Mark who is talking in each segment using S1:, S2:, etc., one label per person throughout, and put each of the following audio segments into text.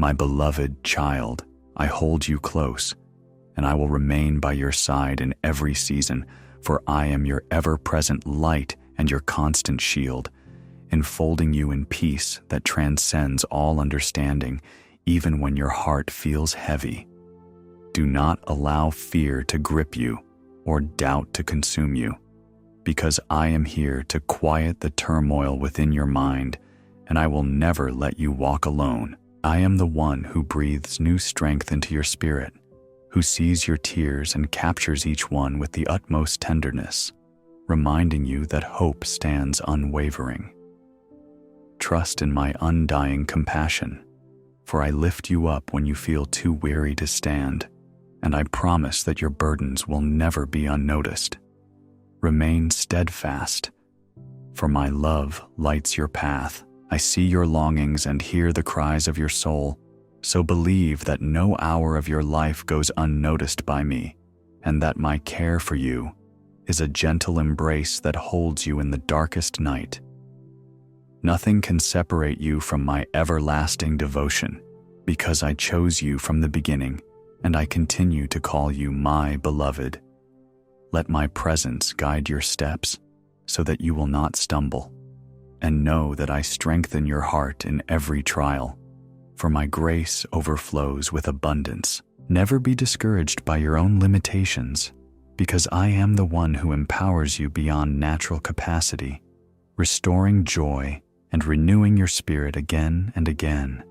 S1: My beloved child, I hold you close, and I will remain by your side in every season, for I am your ever-present light and your constant shield, enfolding you in peace that transcends all understanding, even when your heart feels heavy. Do not allow fear to grip you or doubt to consume you, because I am here to quiet the turmoil within your mind, and I will never let you walk alone. I am the one who breathes new strength into your spirit, who sees your tears and captures each one with the utmost tenderness, reminding you that hope stands unwavering. Trust in my undying compassion, for I lift you up when you feel too weary to stand, and I promise that your burdens will never be unnoticed. Remain steadfast, for my love lights your path. I see your longings and hear the cries of your soul, so believe that no hour of your life goes unnoticed by me, and that my care for you is a gentle embrace that holds you in the darkest night. Nothing can separate you from my everlasting devotion, because I chose you from the beginning, and I continue to call you my beloved. Let my presence guide your steps, so that you will not stumble. And know that I strengthen your heart in every trial, for my grace overflows with abundance. Never be discouraged by your own limitations, because I am the one who empowers you beyond natural capacity, restoring joy and renewing your spirit again and again.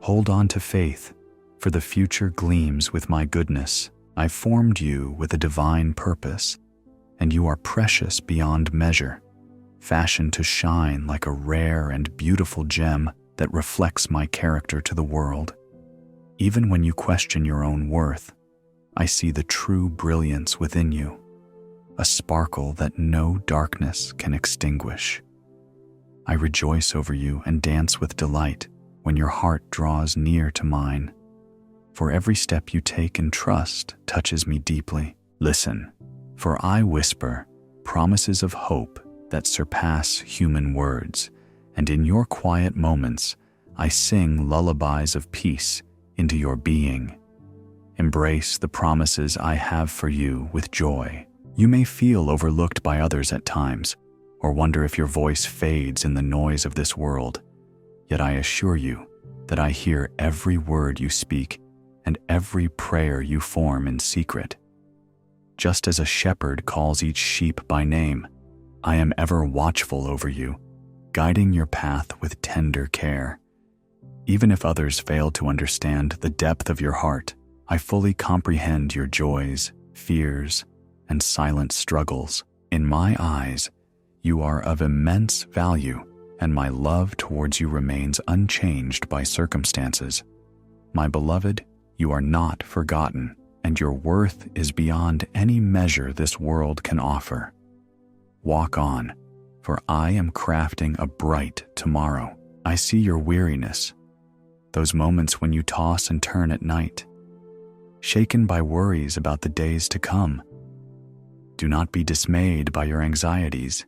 S1: Hold on to faith, for the future gleams with my goodness. I formed you with a divine purpose, and you are precious beyond measure, fashioned to shine like a rare and beautiful gem that reflects my character to the world. Even when you question your own worth, I see the true brilliance within you, a sparkle that no darkness can extinguish. I rejoice over you and dance with delight when your heart draws near to mine, for every step you take in trust touches me deeply. Listen, for I whisper promises of hope that surpass human words, and in your quiet moments, I sing lullabies of peace into your being. Embrace the promises I have for you with joy. You may feel overlooked by others at times, or wonder if your voice fades in the noise of this world. Yet I assure you that I hear every word you speak and every prayer you form in secret. Just as a shepherd calls each sheep by name, I am ever watchful over you, guiding your path with tender care. Even if others fail to understand the depth of your heart, I fully comprehend your joys, fears, and silent struggles. In my eyes, you are of immense value, and my love towards you remains unchanged by circumstances. My beloved, you are not forgotten, and your worth is beyond any measure this world can offer. Walk on, for I am crafting a bright tomorrow. I see your weariness, those moments when you toss and turn at night, shaken by worries about the days to come. Do not be dismayed by your anxieties,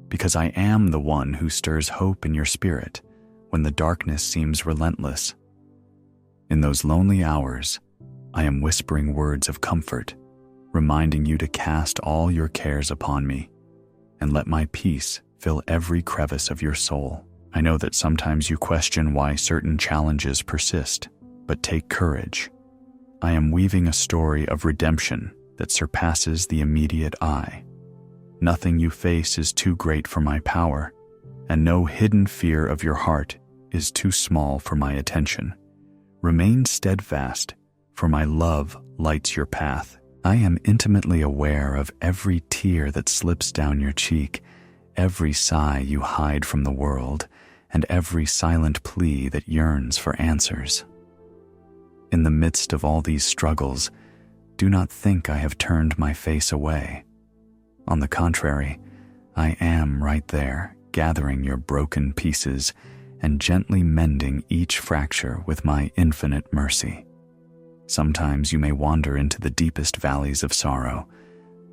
S1: because I am the one who stirs hope in your spirit when the darkness seems relentless. In those lonely hours, I am whispering words of comfort, reminding you to cast all your cares upon me, and let my peace fill every crevice of your soul. I know that sometimes you question why certain challenges persist, but take courage. I am weaving a story of redemption that surpasses the immediate eye. Nothing you face is too great for my power, and no hidden fear of your heart is too small for my attention. Remain steadfast, for my love lights your path. I am intimately aware of every tear that slips down your cheek, every sigh you hide from the world, and every silent plea that yearns for answers. In the midst of all these struggles, do not think I have turned my face away. On the contrary, I am right there, gathering your broken pieces and gently mending each fracture with my infinite mercy. Sometimes you may wander into the deepest valleys of sorrow,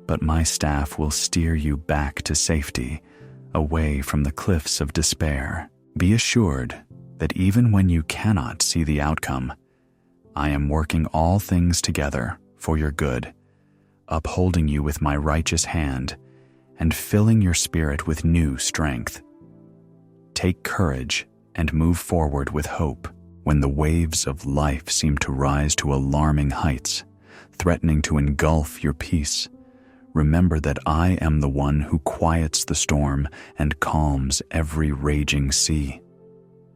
S1: but my staff will steer you back to safety, away from the cliffs of despair. Be assured that even when you cannot see the outcome, I am working all things together for your good, upholding you with my righteous hand and filling your spirit with new strength. Take courage and move forward with hope when the waves of life seem to rise to alarming heights, threatening to engulf your peace. Remember that I am the one who quiets the storm and calms every raging sea.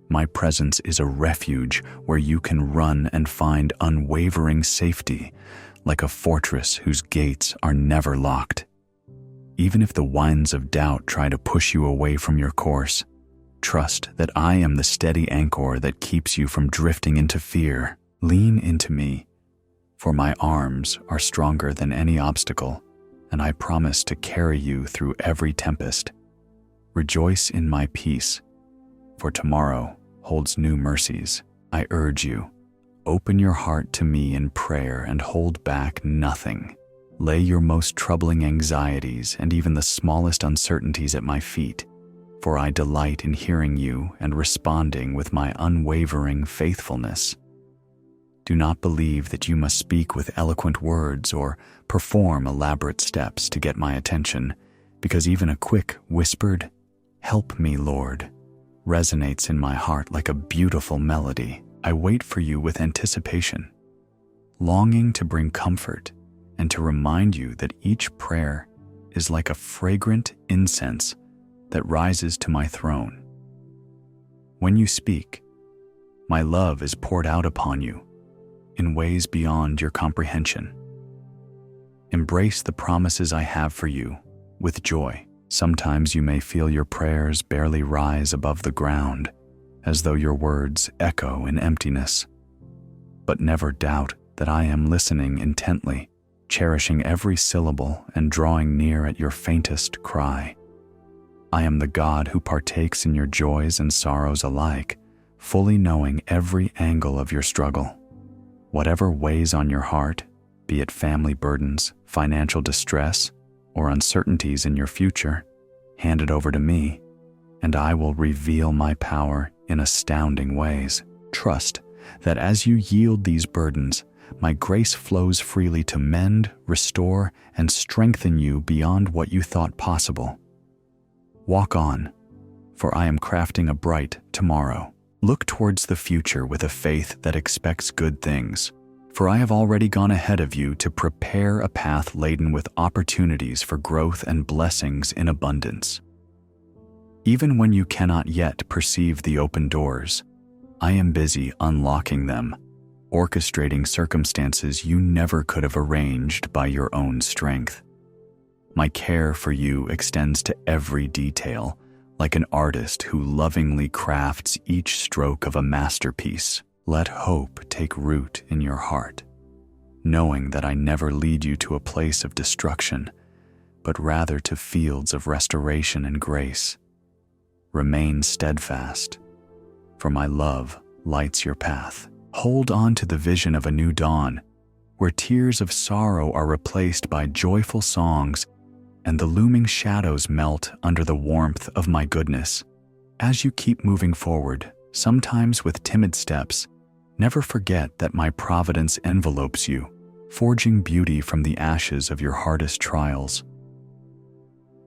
S1: My presence is a refuge where you can run and find unwavering safety, like a fortress whose gates are never locked. Even if the winds of doubt try to push you away from your course, trust that I am the steady anchor that keeps you from drifting into fear. Lean into me, for my arms are stronger than any obstacle, and I promise to carry you through every tempest. Rejoice in my peace, for tomorrow holds new mercies. I urge you, open your heart to me in prayer and hold back nothing. Lay your most troubling anxieties and even the smallest uncertainties at my feet, for I delight in hearing you and responding with my unwavering faithfulness. Do not believe that you must speak with eloquent words or perform elaborate steps to get my attention, because even a quick, whispered, "Help me, Lord," resonates in my heart like a beautiful melody. I wait for you with anticipation, longing to bring comfort and to remind you that each prayer is like a fragrant incense that rises to my throne. When you speak, my love is poured out upon you in ways beyond your comprehension. Embrace the promises I have for you with joy. Sometimes you may feel your prayers barely rise above the ground, as though your words echo in emptiness. But never doubt that I am listening intently, cherishing every syllable and drawing near at your faintest cry. I am the God who partakes in your joys and sorrows alike, fully knowing every angle of your struggle. Whatever weighs on your heart, be it family burdens, financial distress, or uncertainties in your future, hand it over to me, and I will reveal my power in astounding ways. Trust that as you yield these burdens, my grace flows freely to mend, restore, and strengthen you beyond what you thought possible. Walk on, for I am crafting a bright tomorrow. Look towards the future with a faith that expects good things, for I have already gone ahead of you to prepare a path laden with opportunities for growth and blessings in abundance. Even when you cannot yet perceive the open doors, I am busy unlocking them, orchestrating circumstances you never could have arranged by your own strength. My care for you extends to every detail, like an artist who lovingly crafts each stroke of a masterpiece. Let hope take root in your heart, knowing that I never lead you to a place of destruction, but rather to fields of restoration and grace. Remain steadfast, for my love lights your path. Hold on to the vision of a new dawn, where tears of sorrow are replaced by joyful songs and the looming shadows melt under the warmth of my goodness. As you keep moving forward, sometimes with timid steps, never forget that my providence envelopes you, forging beauty from the ashes of your hardest trials.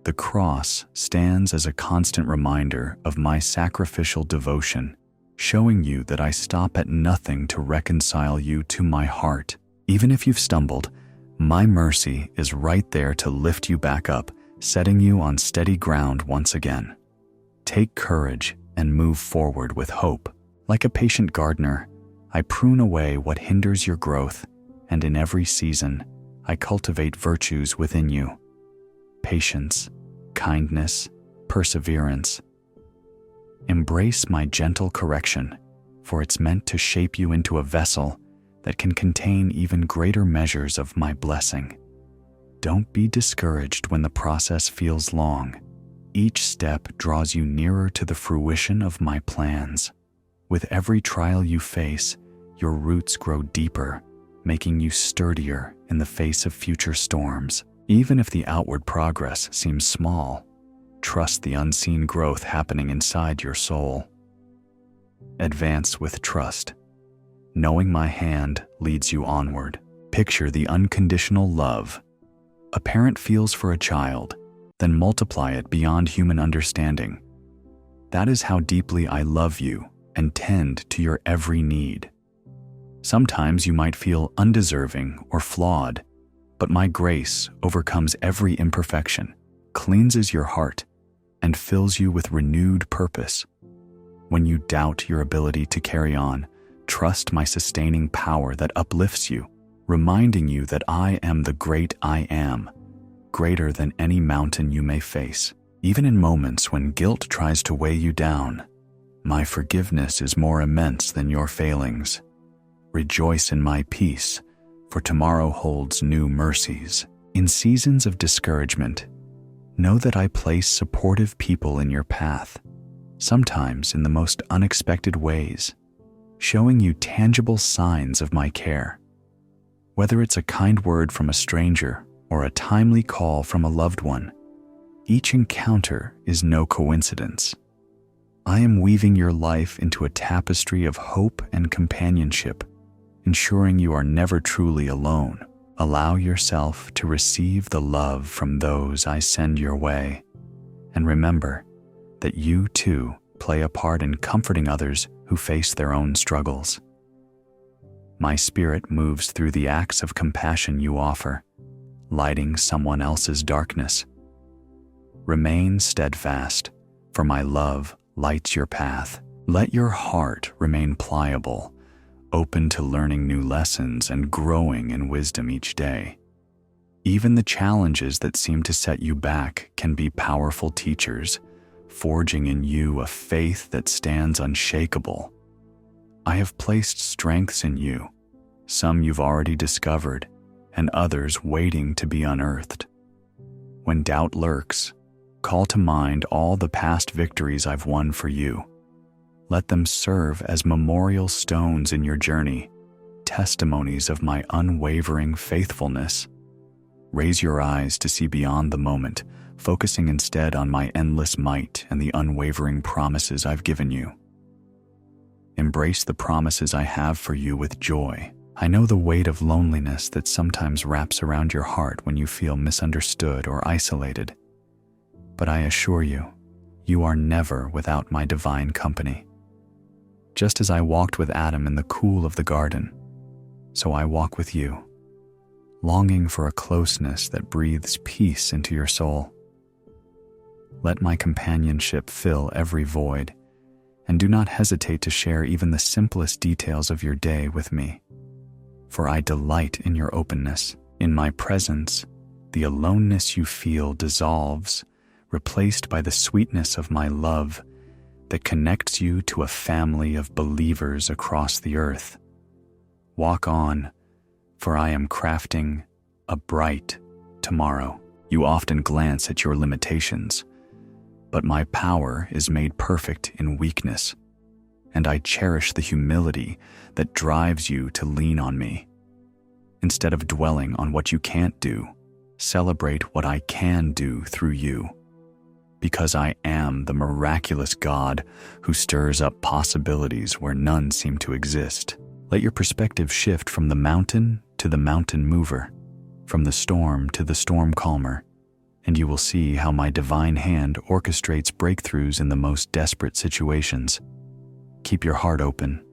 S1: The cross stands as a constant reminder of my sacrificial devotion, showing you that I stop at nothing to reconcile you to my heart. Even if you've stumbled, my mercy is right there to lift you back up, setting you on steady ground once again. Take courage and move forward with hope. Like a patient gardener, I prune away what hinders your growth, and in every season, I cultivate virtues within you: patience, kindness, perseverance. Embrace my gentle correction, for it's meant to shape you into a vessel that can contain even greater measures of my blessing. Don't be discouraged when the process feels long. Each step draws you nearer to the fruition of my plans. With every trial you face, your roots grow deeper, making you sturdier in the face of future storms. Even if the outward progress seems small, trust the unseen growth happening inside your soul. Advance with trust. Knowing my hand leads you onward. Picture the unconditional love a parent feels for a child, then multiply it beyond human understanding. That is how deeply I love you and tend to your every need. Sometimes you might feel undeserving or flawed, but my grace overcomes every imperfection, cleanses your heart, and fills you with renewed purpose. When you doubt your ability to carry on, trust my sustaining power that uplifts you, reminding you that I am the great I am, greater than any mountain you may face. Even in moments when guilt tries to weigh you down, my forgiveness is more immense than your failings. Rejoice in my peace, for tomorrow holds new mercies. In seasons of discouragement, know that I place supportive people in your path, sometimes in the most unexpected ways, showing you tangible signs of my care. Whether it's a kind word from a stranger or a timely call from a loved one, each encounter is no coincidence. I am weaving your life into a tapestry of hope and companionship, ensuring you are never truly alone. Allow yourself to receive the love from those I send your way, and remember that you too play a part in comforting others who face their own struggles. My spirit moves through the acts of compassion you offer, lighting someone else's darkness. Remain steadfast, for my love lights your path. Let your heart remain pliable, open to learning new lessons and growing in wisdom each day. Even the challenges that seem to set you back can be powerful teachers, forging in you a faith that stands unshakable. I have placed strengths in you, some you've already discovered, and others waiting to be unearthed. When doubt lurks, call to mind all the past victories I've won for you. Let them serve as memorial stones in your journey, testimonies of my unwavering faithfulness. Raise your eyes to see beyond the moment, focusing instead on my endless might and the unwavering promises I've given you. Embrace the promises I have for you with joy. I know the weight of loneliness that sometimes wraps around your heart when you feel misunderstood or isolated. But I assure you, you are never without my divine company. Just as I walked with Adam in the cool of the garden, so I walk with you, longing for a closeness that breathes peace into your soul. Let my companionship fill every void, and do not hesitate to share even the simplest details of your day with me. For I delight in your openness. In my presence, the aloneness you feel dissolves, replaced by the sweetness of my love that connects you to a family of believers across the earth. Walk on, for I am crafting a bright tomorrow. You often glance at your limitations, but my power is made perfect in weakness, and I cherish the humility that drives you to lean on me. Instead of dwelling on what you can't do, celebrate what I can do through you. Because I am the miraculous God who stirs up possibilities where none seem to exist. Let your perspective shift from the mountain to the mountain mover, from the storm to the storm calmer, and you will see how my divine hand orchestrates breakthroughs in the most desperate situations. Keep your heart open,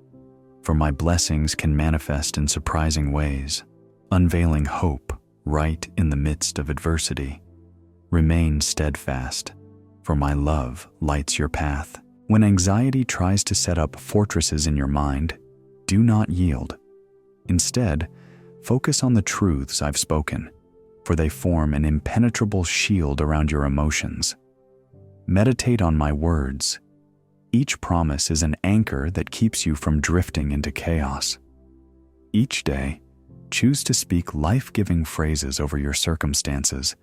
S1: for my blessings can manifest in surprising ways, unveiling hope right in the midst of adversity. Remain steadfast, for my love lights your path. When anxiety tries to set up fortresses in your mind, do not yield. Instead, focus on the truths I've spoken, for they form an impenetrable shield around your emotions. Meditate on my words. Each promise is an anchor that keeps you from drifting into chaos. Each day, choose to speak life-giving phrases over your circumstances,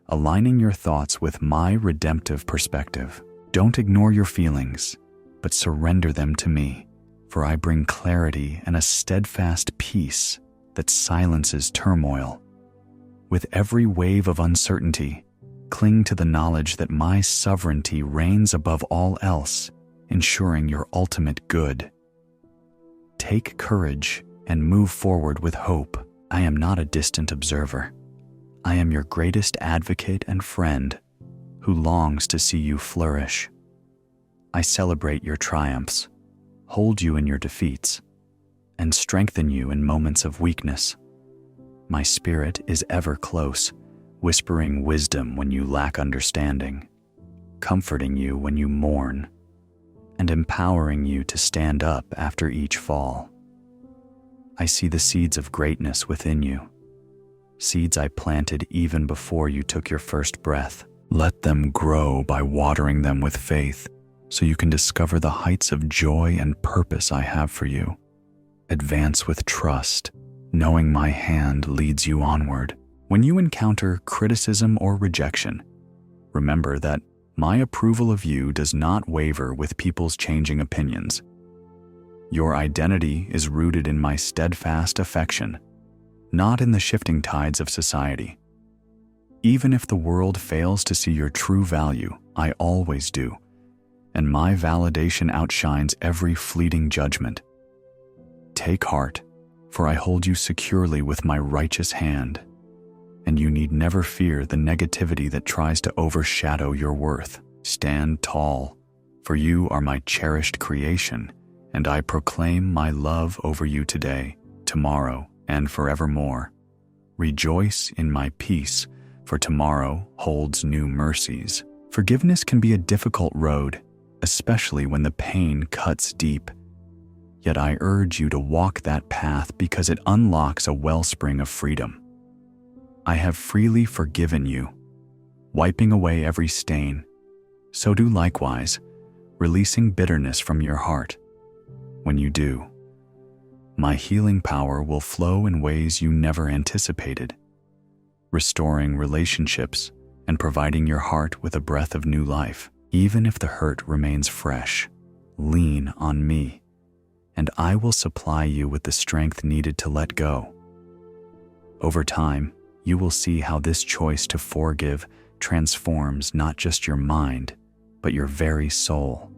S1: aligning your thoughts with my redemptive perspective. Don't ignore your feelings, but surrender them to me, for I bring clarity and a steadfast peace that silences turmoil. With every wave of uncertainty, cling to the knowledge that my sovereignty reigns above all else, ensuring your ultimate good. Take courage and move forward with hope. I am not a distant observer. I am your greatest advocate and friend who longs to see you flourish. I celebrate your triumphs, hold you in your defeats, and strengthen you in moments of weakness. My spirit is ever close, whispering wisdom when you lack understanding, comforting you when you mourn, and empowering you to stand up after each fall. I see the seeds of greatness within you, seeds I planted even before you took your first breath. Let them grow by watering them with faith, so you can discover the heights of joy and purpose I have for you. Advance with trust, knowing my hand leads you onward. When you encounter criticism or rejection, remember that my approval of you does not waver with people's changing opinions. Your identity is rooted in my steadfast affection, not in the shifting tides of society. Even if the world fails to see your true value, I always do, and my validation outshines every fleeting judgment. Take heart, for I hold you securely with my righteous hand, and you need never fear the negativity that tries to overshadow your worth. Stand tall, for you are my cherished creation, and I proclaim my love over you today, tomorrow, and forevermore. Rejoice in my peace, for tomorrow holds new mercies. Forgiveness can be a difficult road, especially when the pain cuts deep. Yet I urge you to walk that path because it unlocks a wellspring of freedom. I have freely forgiven you, wiping away every stain. So do likewise, releasing bitterness from your heart. When you do, my healing power will flow in ways you never anticipated, restoring relationships and providing your heart with a breath of new life. Even if the hurt remains fresh, lean on me, and I will supply you with the strength needed to let go. Over time, you will see how this choice to forgive transforms not just your mind, but your very soul.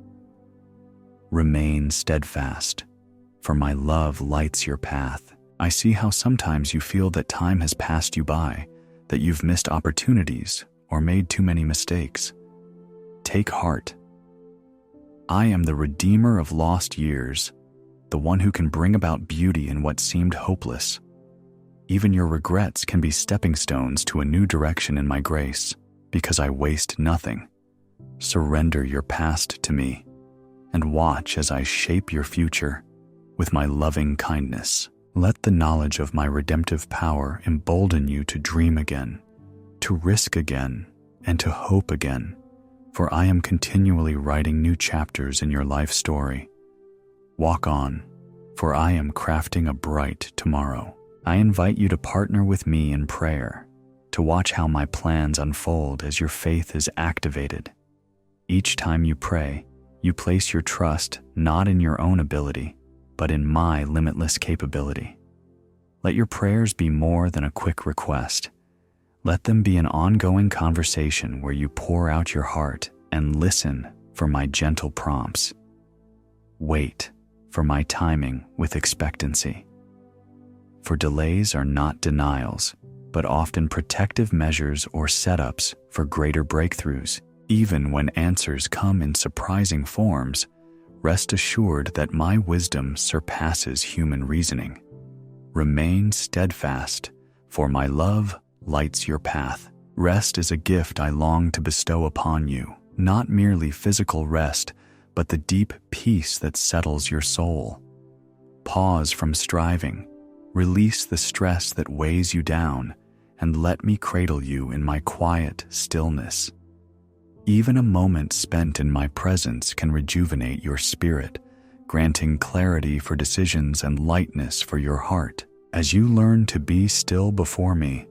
S1: Remain steadfast, for my love lights your path. I see how sometimes you feel that time has passed you by, that you've missed opportunities or made too many mistakes. Take heart. I am the redeemer of lost years, the one who can bring about beauty in what seemed hopeless. Even your regrets can be stepping stones to a new direction in my grace, because I waste nothing. Surrender your past to me, and watch as I shape your future with my loving kindness. Let the knowledge of my redemptive power embolden you to dream again, to risk again, and to hope again. For I am continually writing new chapters in your life story. Walk on, for I am crafting a bright tomorrow. I invite you to partner with me in prayer, to watch how my plans unfold as your faith is activated. Each time you pray, you place your trust not in your own ability, but in my limitless capability. Let your prayers be more than a quick request. Let them be an ongoing conversation where you pour out your heart and listen for my gentle prompts. Wait for my timing with expectancy. For delays are not denials, but often protective measures or setups for greater breakthroughs. Even when answers come in surprising forms, rest assured that my wisdom surpasses human reasoning. Remain steadfast, for my love lights your path. Rest is a gift I long to bestow upon you, not merely physical rest, but the deep peace that settles your soul. Pause from striving, release the stress that weighs you down, and let me cradle you in my quiet stillness. Even a moment spent in my presence can rejuvenate your spirit, granting clarity for decisions and lightness for your heart. As you learn to be still before me,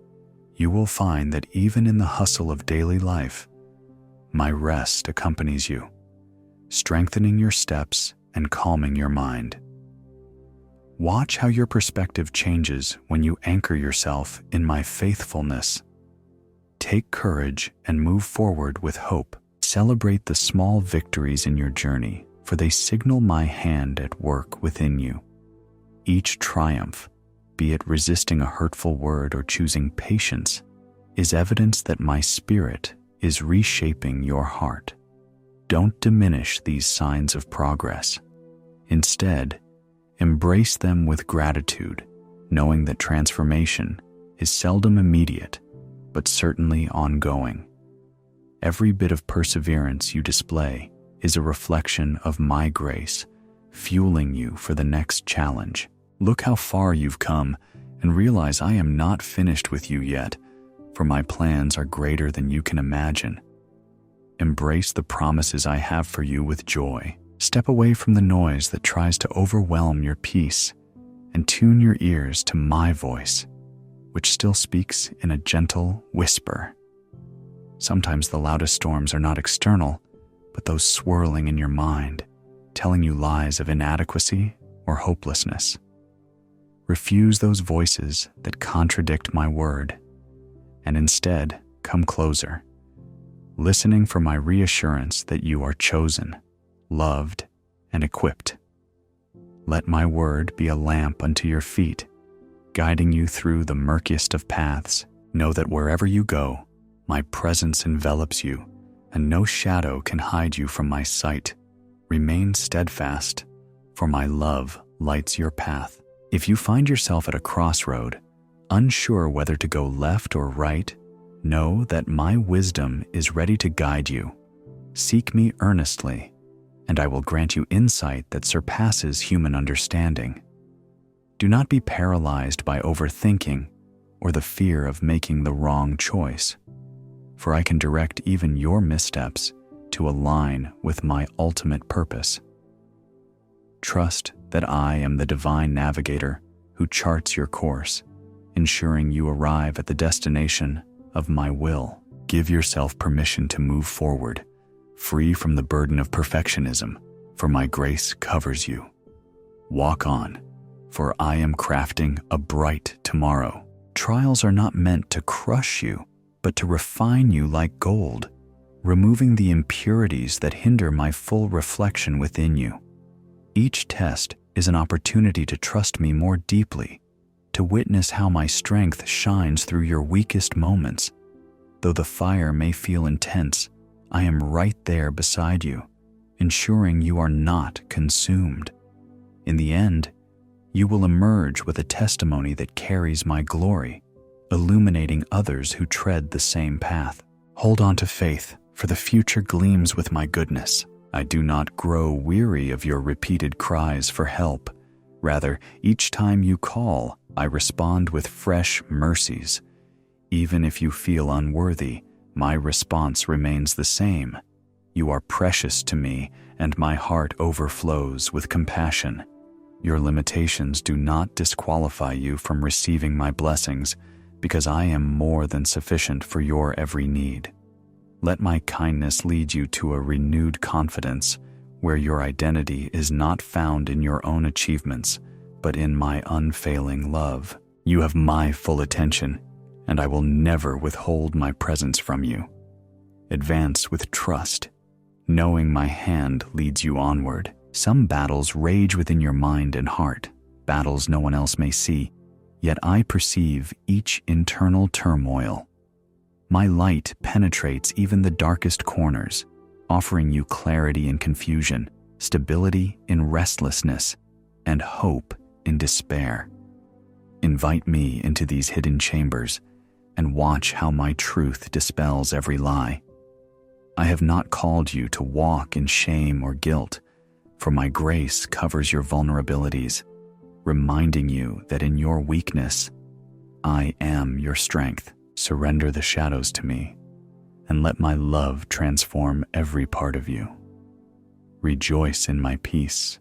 S1: you will find that even in the hustle of daily life, my rest accompanies you, strengthening your steps and calming your mind. Watch how your perspective changes when you anchor yourself in my faithfulness. Take courage and move forward with hope. Celebrate the small victories in your journey, for they signal my hand at work within you. Each triumph, be it resisting a hurtful word or choosing patience, is evidence that my spirit is reshaping your heart. Don't diminish these signs of progress. Instead, embrace them with gratitude, knowing that transformation is seldom immediate, but certainly ongoing. Every bit of perseverance you display is a reflection of my grace, fueling you for the next challenge. Look how far you've come, and realize I am not finished with you yet, for my plans are greater than you can imagine. Embrace the promises I have for you with joy. Step away from the noise that tries to overwhelm your peace, and tune your ears to my voice, which still speaks in a gentle whisper. Sometimes the loudest storms are not external, but those swirling in your mind, telling you lies of inadequacy or hopelessness. Refuse those voices that contradict my word, and instead come closer, listening for my reassurance that you are chosen, loved, and equipped. Let my word be a lamp unto your feet, guiding you through the murkiest of paths. Know that wherever you go, my presence envelops you, and no shadow can hide you from my sight. Remain steadfast, for my love lights your path. If you find yourself at a crossroad, unsure whether to go left or right, know that my wisdom is ready to guide you. Seek me earnestly, and I will grant you insight that surpasses human understanding. Do not be paralyzed by overthinking or the fear of making the wrong choice, for I can direct even your missteps to align with my ultimate purpose. Trust that I am the divine navigator who charts your course, ensuring you arrive at the destination of my will. Give yourself permission to move forward, free from the burden of perfectionism, for my grace covers you. Walk on, for I am crafting a bright tomorrow. Trials are not meant to crush you, but to refine you like gold, removing the impurities that hinder my full reflection within you. Each test is an opportunity to trust me more deeply, to witness how my strength shines through your weakest moments. Though the fire may feel intense, I am right there beside you, ensuring you are not consumed. In the end, you will emerge with a testimony that carries my glory, illuminating others who tread the same path. Hold on to faith, for the future gleams with my goodness. I do not grow weary of your repeated cries for help. Rather, each time you call, I respond with fresh mercies. Even if you feel unworthy, my response remains the same. You are precious to me, and my heart overflows with compassion. Your limitations do not disqualify you from receiving my blessings, because I am more than sufficient for your every need. Let my kindness lead you to a renewed confidence, where your identity is not found in your own achievements, but in my unfailing love. You have my full attention, and I will never withhold my presence from you. Advance with trust, knowing my hand leads you onward. Some battles rage within your mind and heart, battles no one else may see, yet I perceive each internal turmoil. My light penetrates even the darkest corners, offering you clarity in confusion, stability in restlessness, and hope in despair. Invite me into these hidden chambers and watch how my truth dispels every lie. I have not called you to walk in shame or guilt, for my grace covers your vulnerabilities, reminding you that in your weakness, I am your strength. Surrender the shadows to me, and let my love transform every part of you. Rejoice in my peace,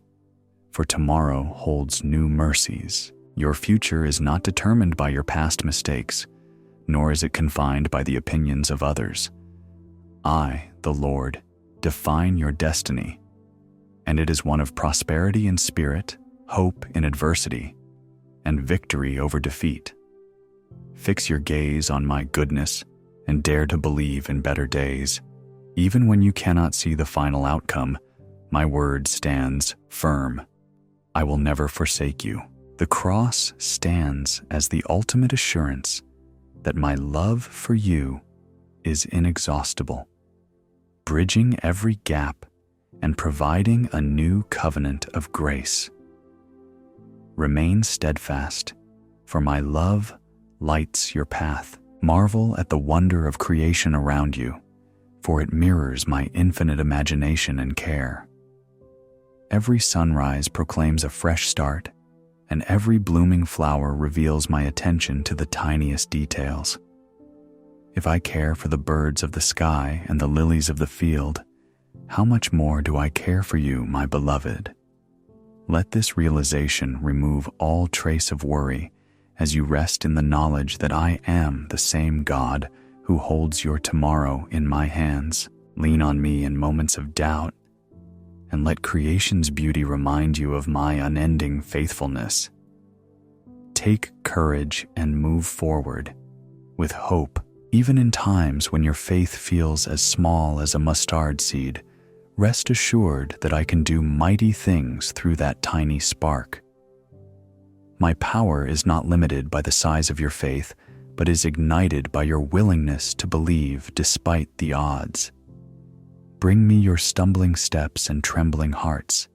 S1: for tomorrow holds new mercies. Your future is not determined by your past mistakes, nor is it confined by the opinions of others. I, the Lord, define your destiny, and it is one of prosperity in spirit, hope in adversity, and victory over defeat. Fix your gaze on my goodness and dare to believe in better days. Even when you cannot see the final outcome, My word stands firm. I will never forsake you. The cross stands as the ultimate assurance that my love for you is inexhaustible, bridging every gap and providing a new covenant of grace. Remain steadfast, for my love lights your path. Marvel at the wonder of creation around you, for it mirrors my infinite imagination and care. Every sunrise proclaims a fresh start, and every blooming flower reveals my attention to the tiniest details. If I care for the birds of the sky and the lilies of the field, how much more do I care for you, my beloved? Let this realization remove all trace of worry as you rest in the knowledge that I am the same God who holds your tomorrow in my hands. Lean on me in moments of doubt, and let creation's beauty remind you of my unending faithfulness. Take courage and move forward with hope, even in times when your faith feels as small as a mustard seed. Rest assured that I can do mighty things through that tiny spark. My power is not limited by the size of your faith, but is ignited by your willingness to believe despite the odds. Bring me your stumbling steps and trembling hearts,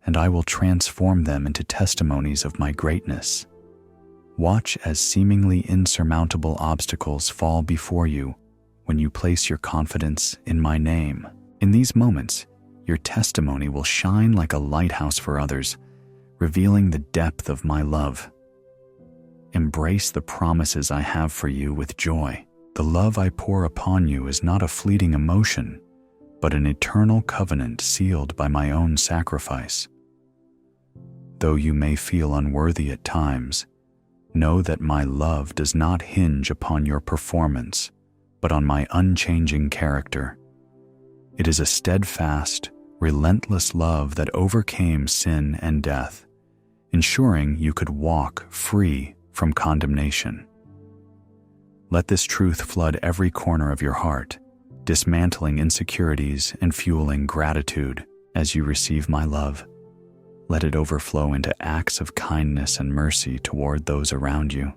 S1: and I will transform them into testimonies of my greatness. Watch as seemingly insurmountable obstacles fall before you when you place your confidence in my name. In these moments, your testimony will shine like a lighthouse for others, revealing the depth of my love. Embrace the promises I have for you with joy. The love I pour upon you is not a fleeting emotion, but an eternal covenant sealed by my own sacrifice. Though you may feel unworthy at times, know that my love does not hinge upon your performance, but on my unchanging character. It is a steadfast, relentless love that overcame sin and death, ensuring you could walk free from condemnation. Let this truth flood every corner of your heart, dismantling insecurities and fueling gratitude as you receive my love. Let it overflow into acts of kindness and mercy toward those around you,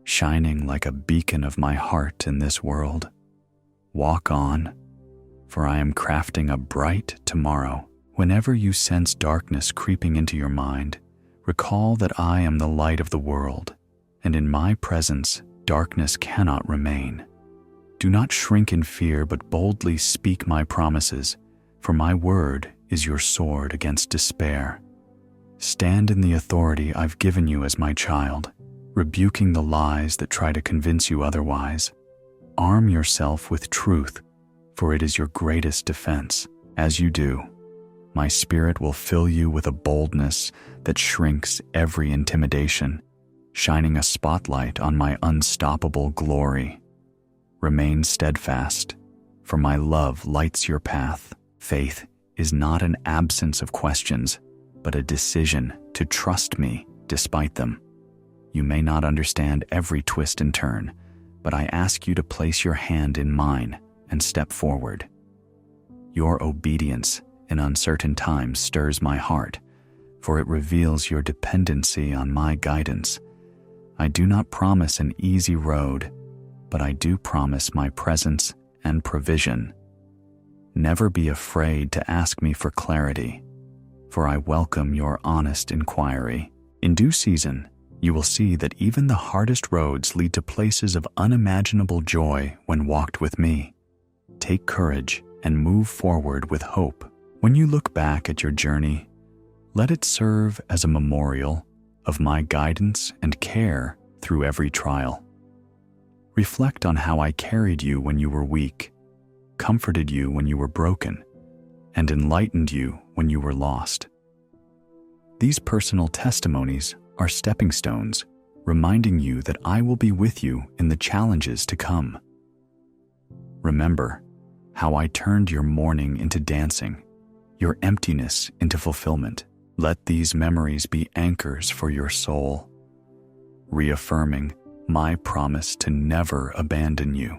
S1: shining like a beacon of my heart in this world. Walk on, for I am crafting a bright tomorrow. Whenever you sense darkness creeping into your mind, recall that I am the light of the world, and in my presence, darkness cannot remain. Do not shrink in fear, but boldly speak my promises, for my word is your sword against despair. Stand in the authority I've given you as my child, rebuking the lies that try to convince you otherwise. Arm yourself with truth, for it is your greatest defense. As you do, my spirit will fill you with a boldness that shrinks every intimidation, shining a spotlight on my unstoppable glory. Remain steadfast, for my love lights your path. Faith is not an absence of questions, but a decision to trust me despite them. You may not understand every twist and turn, but I ask you to place your hand in mine and step forward. Your obedience in uncertain times stirs my heart, for it reveals your dependency on my guidance. I do not promise an easy road, but I do promise my presence and provision. Never be afraid to ask me for clarity, for I welcome your honest inquiry. In due season, you will see that even the hardest roads lead to places of unimaginable joy when walked with me. Take courage and move forward with hope. When you look back at your journey, let it serve as a memorial of my guidance and care through every trial. Reflect on how I carried you when you were weak, comforted you when you were broken, and enlightened you when you were lost. These personal testimonies are stepping stones, reminding you that I will be with you in the challenges to come. Remember how I turned your mourning into dancing, your emptiness into fulfillment. Let these memories be anchors for your soul, reaffirming my promise to never abandon you.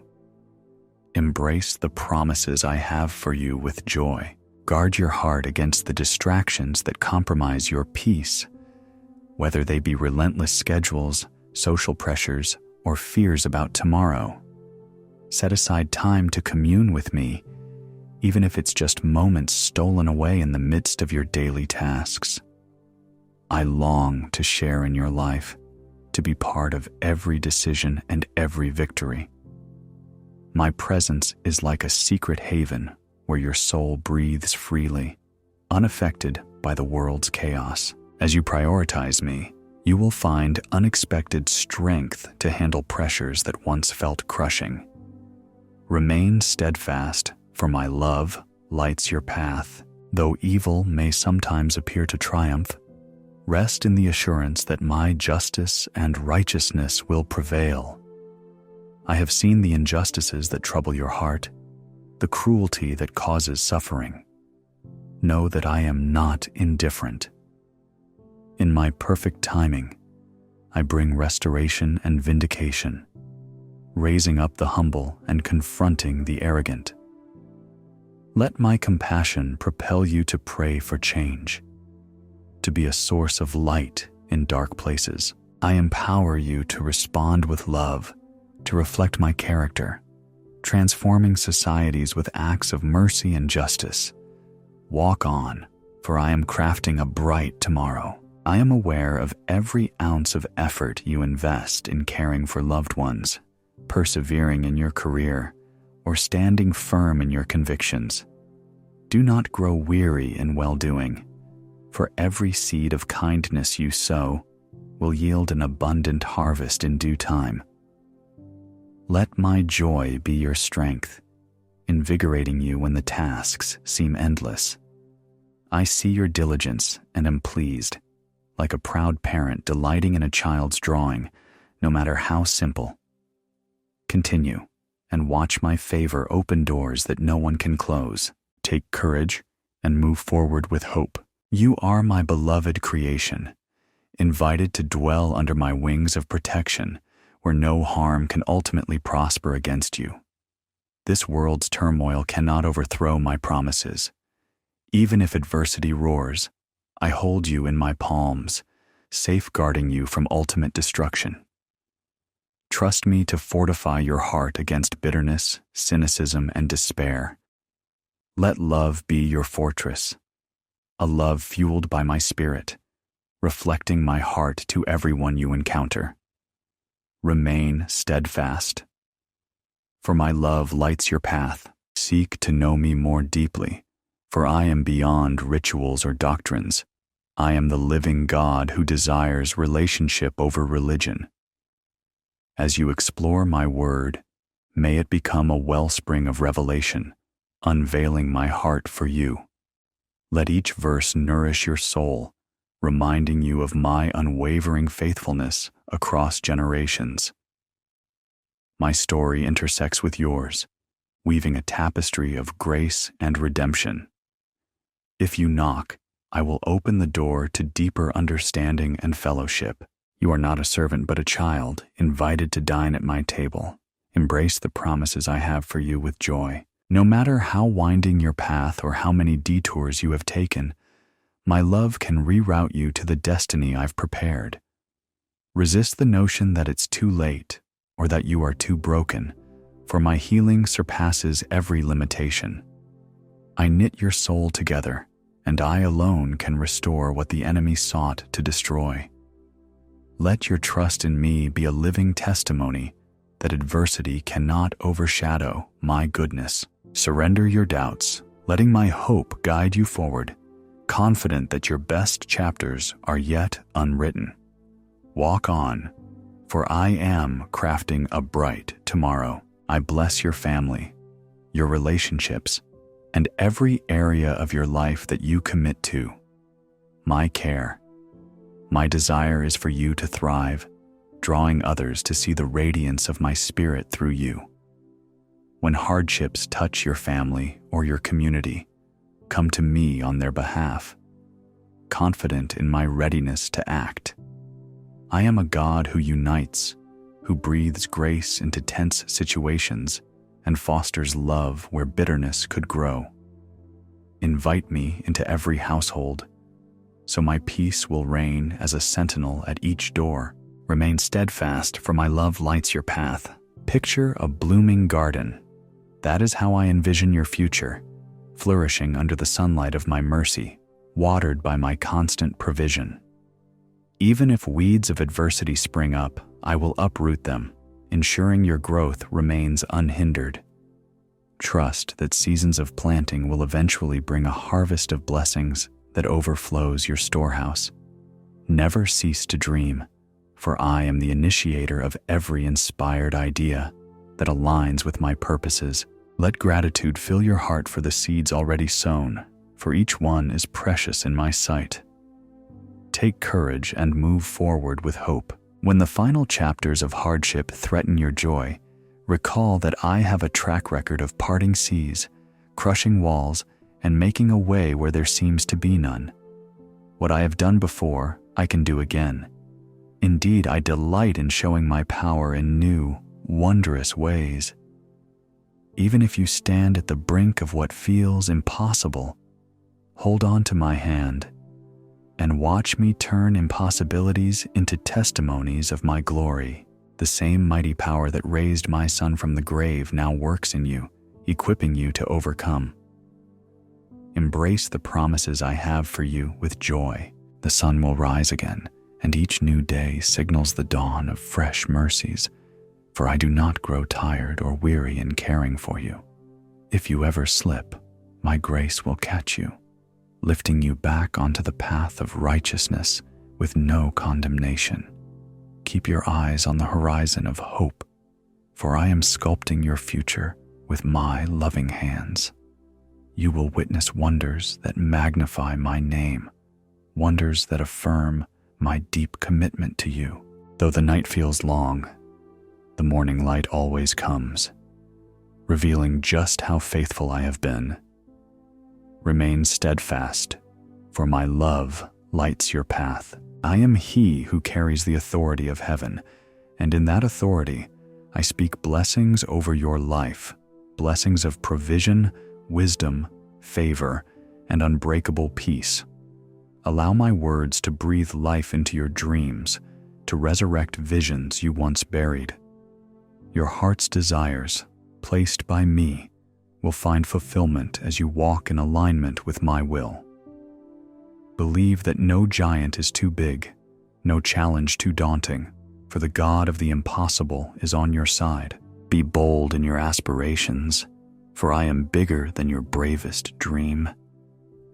S1: Embrace the promises I have for you with joy, Guard your heart against the distractions that compromise your peace, whether they be relentless schedules, social pressures, or fears about tomorrow. Set aside time to commune with me, even if it's just moments stolen away in the midst of your daily tasks. I long to share in your life, to be part of every decision and every victory. My presence is like a secret haven where your soul breathes freely, unaffected by the world's chaos. As you prioritize me, you will find unexpected strength to handle pressures that once felt crushing. Remain steadfast, for my love lights your path. Though evil may sometimes appear to triumph, rest in the assurance that my justice and righteousness will prevail. I have seen the injustices that trouble your heart, the cruelty that causes suffering. Know that I am not indifferent. In my perfect timing, I bring restoration and vindication, raising up the humble and confronting the arrogant. Let my compassion propel you to pray for change, to be a source of light in dark places. I empower you to respond with love, to reflect my character, transforming societies with acts of mercy and justice. Walk on, for I am crafting a bright tomorrow. I am aware of every ounce of effort you invest in caring for loved ones, persevering in your career, or standing firm in your convictions. Do not grow weary in well-doing, for every seed of kindness you sow will yield an abundant harvest in due time. Let my joy be your strength, invigorating you when the tasks seem endless. I see your diligence and am pleased, like a proud parent delighting in a child's drawing, no matter how simple. Continue, and watch my favor open doors that no one can close. Take courage and move forward with hope. You are my beloved creation, invited to dwell under my wings of protection, where no harm can ultimately prosper against you. This world's turmoil cannot overthrow my promises. Even if adversity roars, I hold you in my palms, safeguarding you from ultimate destruction. Trust me to fortify your heart against bitterness, cynicism, and despair. Let love be your fortress, a love fueled by my spirit, reflecting my heart to everyone you encounter. Remain steadfast, for my love lights your path. Seek to know me more deeply, for I am beyond rituals or doctrines. I am the living God who desires relationship over religion. As you explore my word, may it become a wellspring of revelation, unveiling my heart for you. Let each verse nourish your soul, reminding you of my unwavering faithfulness across generations. My story intersects with yours, weaving a tapestry of grace and redemption. If you knock, I will open the door to deeper understanding and fellowship. You are not a servant but a child, invited to dine at my table. Embrace the promises I have for you with joy. No matter how winding your path or how many detours you have taken, my love can reroute you to the destiny I've prepared. Resist the notion that it's too late or that you are too broken, for my healing surpasses every limitation. I knit your soul together, and I alone can restore what the enemy sought to destroy. Let your trust in me be a living testimony that adversity cannot overshadow my goodness. Surrender your doubts, letting my hope guide you forward, confident that your best chapters are yet unwritten. Walk on, for I am crafting a bright tomorrow. I bless your family, your relationships, and every area of your life that you commit to. My care. My desire is for you to thrive, drawing others to see the radiance of my spirit through you. When hardships touch your family or your community, come to me on their behalf, confident in my readiness to act. I am a God who unites, who breathes grace into tense situations and fosters love where bitterness could grow. Invite me into every household, so my peace will reign as a sentinel at each door. Remain steadfast, for my love lights your path. Picture a blooming garden. That is how I envision your future, flourishing under the sunlight of my mercy, watered by my constant provision. Even if weeds of adversity spring up, I will uproot them, ensuring your growth remains unhindered. Trust that seasons of planting will eventually bring a harvest of blessings that overflows your storehouse. Never cease to dream, for I am the initiator of every inspired idea that aligns with my purposes. Let gratitude fill your heart for the seeds already sown, for each one is precious in my sight. Take courage and move forward with hope. When the final chapters of hardship threaten your joy, recall that I have a track record of parting seas, crushing walls, and making a way where there seems to be none. What I have done before, I can do again. Indeed, I delight in showing my power in new, wondrous ways. Even if you stand at the brink of what feels impossible, hold on to my hand and watch me turn impossibilities into testimonies of my glory. The same mighty power that raised my son from the grave now works in you, equipping you to overcome. Embrace the promises I have for you with joy. The sun will rise again, and each new day signals the dawn of fresh mercies, for I do not grow tired or weary in caring for you. If you ever slip, my grace will catch you, lifting you back onto the path of righteousness with no condemnation. Keep your eyes on the horizon of hope, for I am sculpting your future with my loving hands. You will witness wonders that magnify my name, wonders that affirm my deep commitment to you. Though the night feels long, the morning light always comes, revealing just how faithful I have been. Remain steadfast, for my love lights your path. I am he who carries the authority of heaven, and in that authority, I speak blessings over your life, blessings of provision, wisdom, favor, and unbreakable peace. Allow my words to breathe life into your dreams, to resurrect visions you once buried. Your heart's desires, placed by me, will find fulfillment as you walk in alignment with my will. Believe that no giant is too big, no challenge too daunting, for the God of the impossible is on your side. Be bold in your aspirations, for I am bigger than your bravest dream.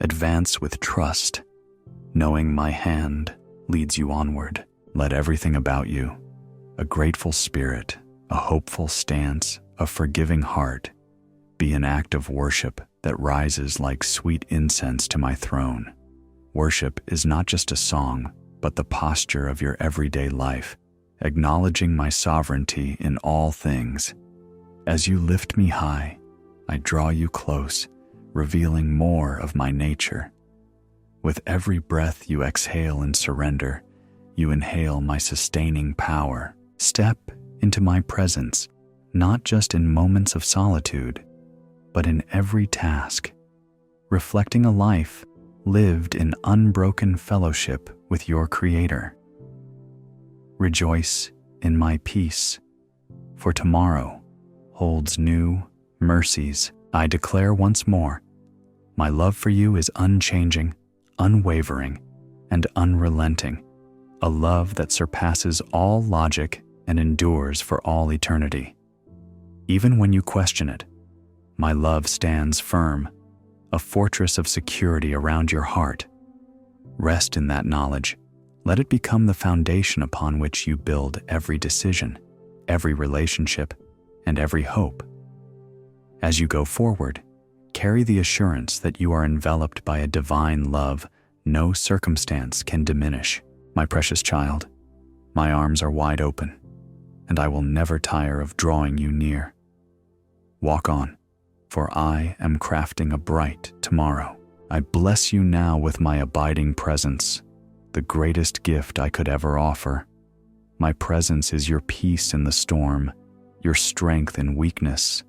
S1: Advance with trust, knowing my hand leads you onward. Let everything about you, a grateful spirit, a hopeful stance, a forgiving heart, be an act of worship that rises like sweet incense to my throne. Worship is not just a song, but the posture of your everyday life, acknowledging my sovereignty in all things. As you lift me high, I draw you close, revealing more of my nature. With every breath you exhale in surrender, you inhale my sustaining power. Step into my presence, not just in moments of solitude, but in every task, reflecting a life lived in unbroken fellowship with your Creator. Rejoice in my peace, for tomorrow holds new mercies. I declare once more, my love for you is unchanging, unwavering, and unrelenting, a love that surpasses all logic and endures for all eternity. Even when you question it, my love stands firm, a fortress of security around your heart. Rest in that knowledge. Let it become the foundation upon which you build every decision, every relationship, and every hope. As you go forward, carry the assurance that you are enveloped by a divine love no circumstance can diminish. My precious child, my arms are wide open, and I will never tire of drawing you near. Walk on, for I am crafting a bright tomorrow. I bless you now with my abiding presence, the greatest gift I could ever offer. My presence is your peace in the storm, your strength in weakness,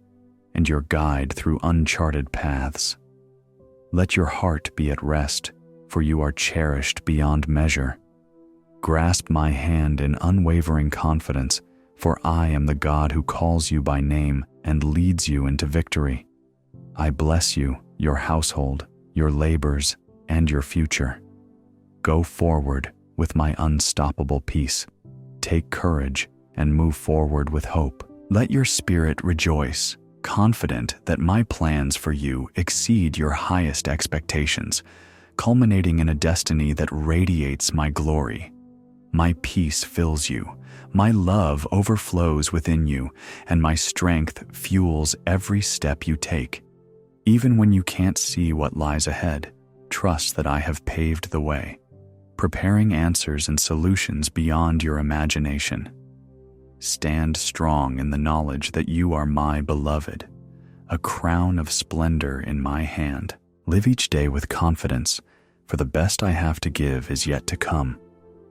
S1: and your guide through uncharted paths. Let your heart be at rest, for you are cherished beyond measure. Grasp my hand in unwavering confidence, for I am the God who calls you by name and leads you into victory. I bless you, your household, your labors, and your future. Go forward with my unstoppable peace. Take courage and move forward with hope. Let your spirit rejoice, confident that my plans for you exceed your highest expectations, culminating in a destiny that radiates my glory. My peace fills you, my love overflows within you, and my strength fuels every step you take. Even when you can't see what lies ahead, trust that I have paved the way, preparing answers and solutions beyond your imagination. Stand strong in the knowledge that you are my beloved, a crown of splendor in my hand. Live each day with confidence, for the best I have to give is yet to come.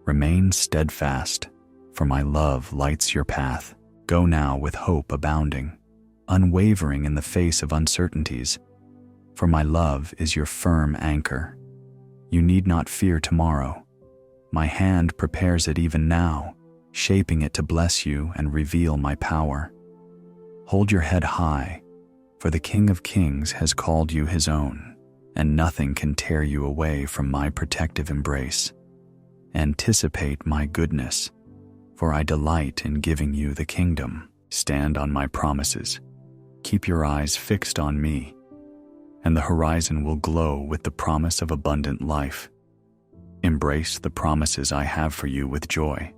S1: Remain steadfast, for my love lights your path. Go now with hope abounding, unwavering in the face of uncertainties, for my love is your firm anchor. You need not fear tomorrow. My hand prepares it even now, shaping it to bless you and reveal my power. Hold your head high, for the King of Kings has called you his own, and nothing can tear you away from my protective embrace. Anticipate my goodness, for I delight in giving you the kingdom. Stand on my promises. Keep your eyes fixed on me, and the horizon will glow with the promise of abundant life. Embrace the promises I have for you with joy,